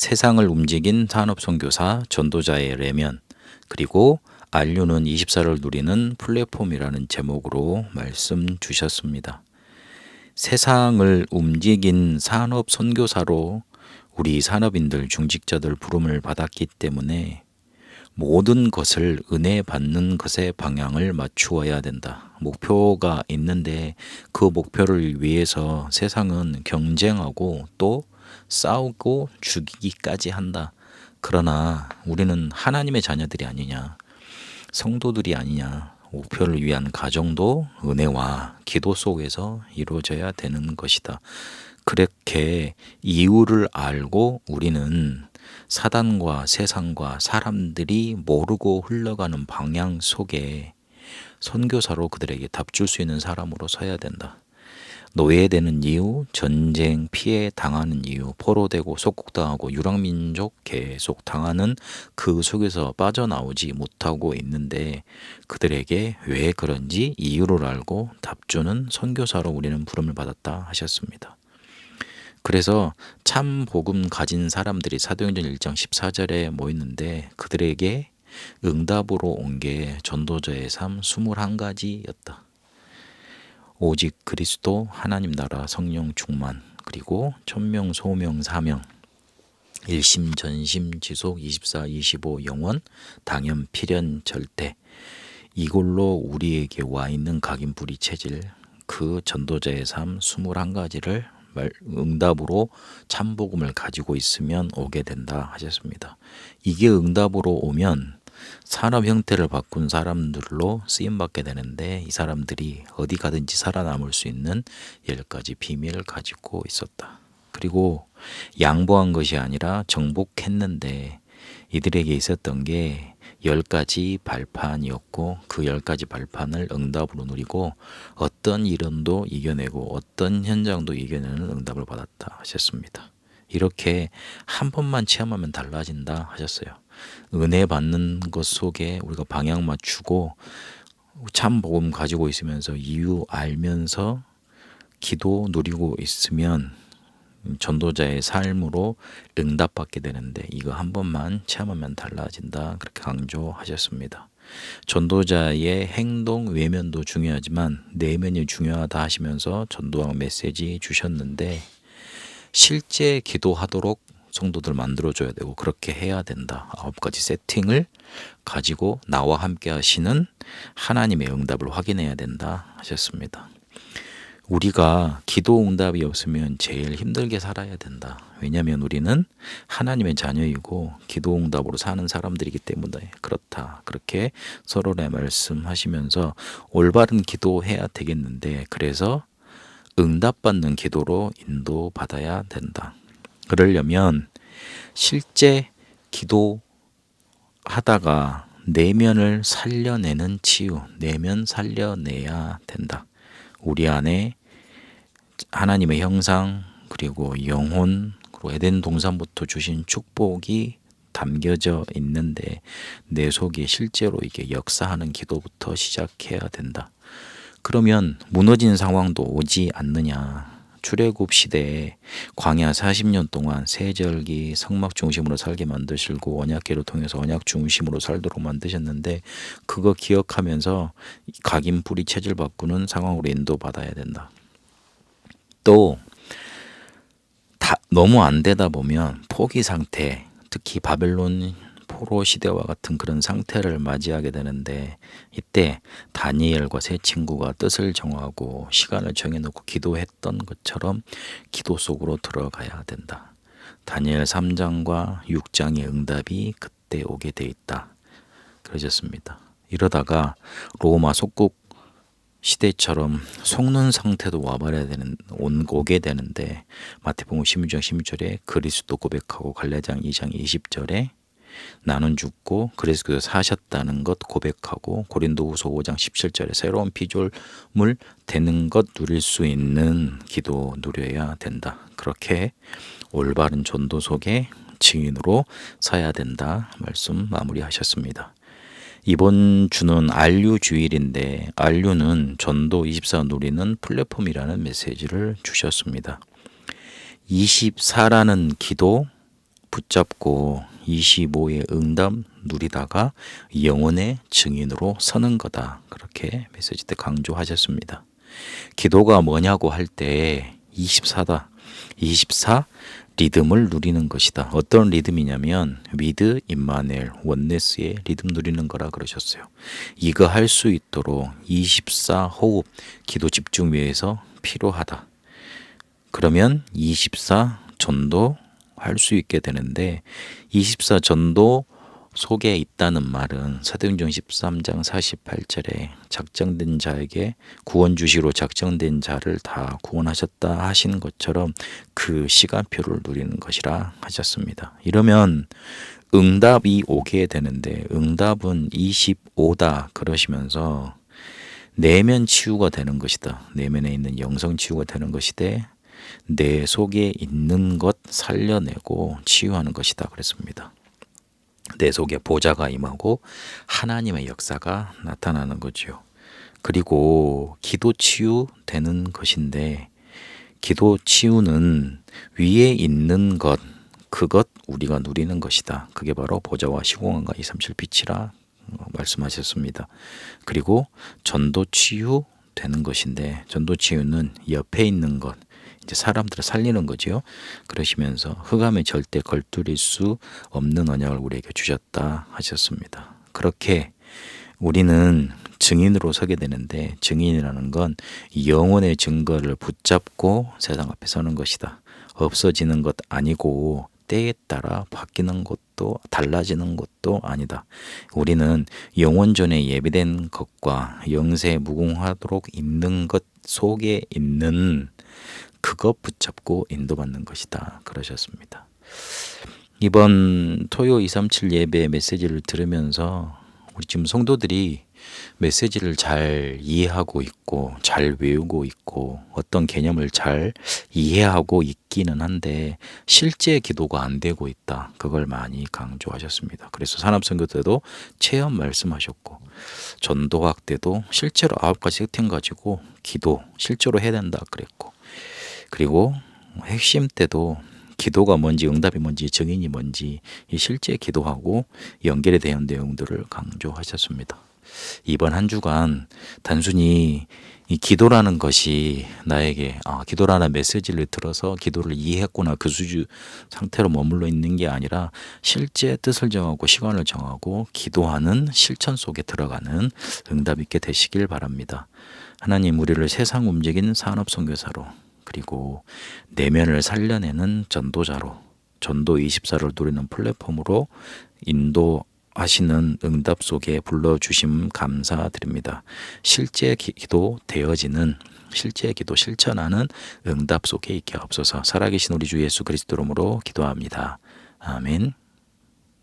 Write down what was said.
세상을 움직인 산업선교사 전도자의 레면, 그리고 안류는 24를 누리는 플랫폼이라는 제목으로 말씀 주셨습니다. 세상을 움직인 산업선교사로 우리 산업인들, 중직자들 부름을 받았기 때문에 모든 것을 은혜 받는 것에 방향을 맞추어야 된다. 목표가 있는데 그 목표를 위해서 세상은 경쟁하고 또 싸우고 죽이기까지 한다. 그러나 우리는 하나님의 자녀들이 아니냐, 성도들이 아니냐. 목표를 위한 가정도 은혜와 기도 속에서 이루어져야 되는 것이다. 그렇게 이유를 알고 우리는 사단과 세상과 사람들이 모르고 흘러가는 방향 속에 선교사로 그들에게 답 줄 수 있는 사람으로 서야 된다. 노예되는 이유, 전쟁 피해 당하는 이유, 포로되고 속국당하고 유랑민족 계속 당하는 그 속에서 빠져나오지 못하고 있는데 그들에게 왜 그런지 이유를 알고 답주는 선교사로 우리는 부름을 받았다 하셨습니다. 그래서 참 복음 가진 사람들이 사도행전 1장 14절에 모였는데 그들에게 응답으로 온 게 전도자의 삶 21가지였다. 오직 그리스도, 하나님 나라, 성령 충만, 그리고 천명, 소명, 사명, 일심, 전심, 지속, 24, 25, 영원, 당연, 필연, 절대. 이걸로 우리에게 와 있는 각인뿌리 체질, 그 전도자의 삶 21가지를 응답으로 참복음을 가지고 있으면 오게 된다 하셨습니다. 이게 응답으로 오면 산업 형태를 바꾼 사람들로 쓰임받게 되는데 이 사람들이 어디 가든지 살아남을 수 있는 10가지 비밀을 가지고 있었다. 그리고 양보한 것이 아니라 정복했는데 이들에게 있었던 게 10가지 발판이었고 그 10가지 발판을 응답으로 누리고 어떤 이론도 이겨내고 어떤 현장도 이겨내는 응답을 받았다 하셨습니다. 이렇게 한 번만 체험하면 달라진다 하셨어요. 은혜 받는 것 속에 우리가 방향 맞추고 참 복음 가지고 있으면서 이유 알면서 기도 누리고 있으면 전도자의 삶으로 응답받게 되는데 이거 한 번만 체험하면 달라진다 그렇게 강조하셨습니다. 전도자의 행동 외면도 중요하지만 내면이 중요하다 하시면서 전도학 메시지 주셨는데 실제 기도하도록 성도들 만들어줘야 되고 그렇게 해야 된다. 9가지 세팅을 가지고 나와 함께 하시는 하나님의 응답을 확인해야 된다 하셨습니다. 우리가 기도 응답이 없으면 제일 힘들게 살아야 된다. 왜냐하면 우리는 하나님의 자녀이고 기도 응답으로 사는 사람들이기 때문에 그렇다. 그렇게 서로의 말씀하시면서 올바른 기도해야 되겠는데 그래서 응답받는 기도로 인도받아야 된다. 그러려면 실제 기도하다가 내면을 살려내는 치유, 내면 살려내야 된다. 우리 안에 하나님의 형상 그리고 영혼 그리고 에덴 동산부터 주신 축복이 담겨져 있는데 내 속에 실제로 이게 역사하는 기도부터 시작해야 된다. 그러면 무너진 상황도 오지 않느냐. 출애굽 시대에 광야 40년 동안 세절기 성막 중심으로 살게 만드시고 언약궤를 통해서 언약 중심으로 살도록 만드셨는데 그거 기억하면서 각인 뿌리 체질 바꾸는 상황으로 인도받아야 된다. 또 너무 안 되다 보면 포기 상태, 특히 바벨론 포로 시대와 같은 그런 상태를 맞이하게 되는데 이때 다니엘과 세 친구가 뜻을 정하고 시간을 정해놓고 기도했던 것처럼 기도 속으로 들어가야 된다. 다니엘 3장과 6장의 응답이 그때 오게 돼 있다. 그러셨습니다. 이러다가 로마 속국 시대처럼 속는 상태도 오게 되는데 마태복음 16장 16절에 그리스도 고백하고 갈라디아 2장 20절에 나는 죽고 그리스도께서 사셨다는 것 고백하고 고린도후서 5장 17절에 새로운 피조물 되는 것 누릴 수 있는 기도 누려야 된다. 그렇게 올바른 전도 속에 증인으로 서야 된다. 말씀 마무리하셨습니다. 이번 주는 안류 주일인데 안류는 전도 24 누리는 플랫폼이라는 메시지를 주셨습니다. 24라는 기도 붙잡고 25의 응답 누리다가 영혼의 증인으로 서는 거다. 그렇게 메시지 때 강조하셨습니다. 기도가 뭐냐고 할 때 24다. 24 리듬을 누리는 것이다. 어떤 리듬이냐면 위드 임마누엘 원네스의 리듬 누리는 거라 그러셨어요. 이거 할 수 있도록 24 호흡 기도 집중 위해서 필요하다. 그러면 24 전도 할 수 있게 되는데 24 전도 속에 있다는 말은 사도행전 13장 48절에 작정된 자에게 구원 주시로 작정된 자를 다 구원하셨다 하신 것처럼 그 시간표를 누리는 것이라 하셨습니다. 이러면 응답이 오게 되는데 응답은 25다 그러시면서 내면 치유가 되는 것이다. 내면에 있는 영성 치유가 되는 것이되 내 속에 있는 것 살려내고 치유하는 것이다 그랬습니다. 내 속에 보좌가 임하고 하나님의 역사가 나타나는 거죠. 그리고 기도 치유되는 것인데 기도 치유는 위에 있는 것 그것 우리가 누리는 것이다. 그게 바로 보좌와 시공간과 237 빛이라 말씀하셨습니다. 그리고 전도 치유되는 것인데 전도 치유는 옆에 있는 것 이제 사람들을 살리는 거죠. 그러시면서 흑암에 절대 걸뚫릴 수 없는 언약을 우리에게 주셨다 하셨습니다. 그렇게 우리는 증인으로 서게 되는데 증인이라는 건 영혼의 증거를 붙잡고 세상 앞에 서는 것이다. 없어지는 것 아니고 때에 따라 바뀌는 것도 달라지는 것도 아니다. 우리는 영원전에 예비된 것과 영세 무궁하도록 있는 것 속에 있는 그것 붙잡고 인도받는 것이다 그러셨습니다. 이번 토요 237 예배 메시지를 들으면서 우리 지금 성도들이 메시지를 잘 이해하고 있고 잘 외우고 있고 어떤 개념을 잘 이해하고 있기는 한데 실제 기도가 안 되고 있다. 그걸 많이 강조하셨습니다. 그래서 산업선교 때도 체험 말씀하셨고 전도학 때도 실제로 9가지 획템 가지고 기도 실제로 해야 된다 그랬고 그리고 핵심 때도 기도가 뭔지 응답이 뭔지 증인이 뭔지 이 실제 기도하고 연결에 대한 내용들을 강조하셨습니다. 이번 한 주간 단순히 이 기도라는 것이 나에게 기도라는 메시지를 들어서 기도를 이해했구나 그 수준 상태로 머물러 있는 게 아니라 실제 뜻을 정하고 시간을 정하고 기도하는 실천 속에 들어가는 응답 있게 되시길 바랍니다. 하나님 우리를 세상 움직이는 산업 선교사로 그리고 내면을 살려내는 전도자로 전도 24를 누리는 플랫폼으로 인도하시는 응답 속에 불러주심 감사드립니다. 실제 기도 되어지는 실제 기도 실천하는 응답 속에 있게 하옵소서. 살아계신 우리 주 예수 그리스도 이름으로 기도합니다. 아멘.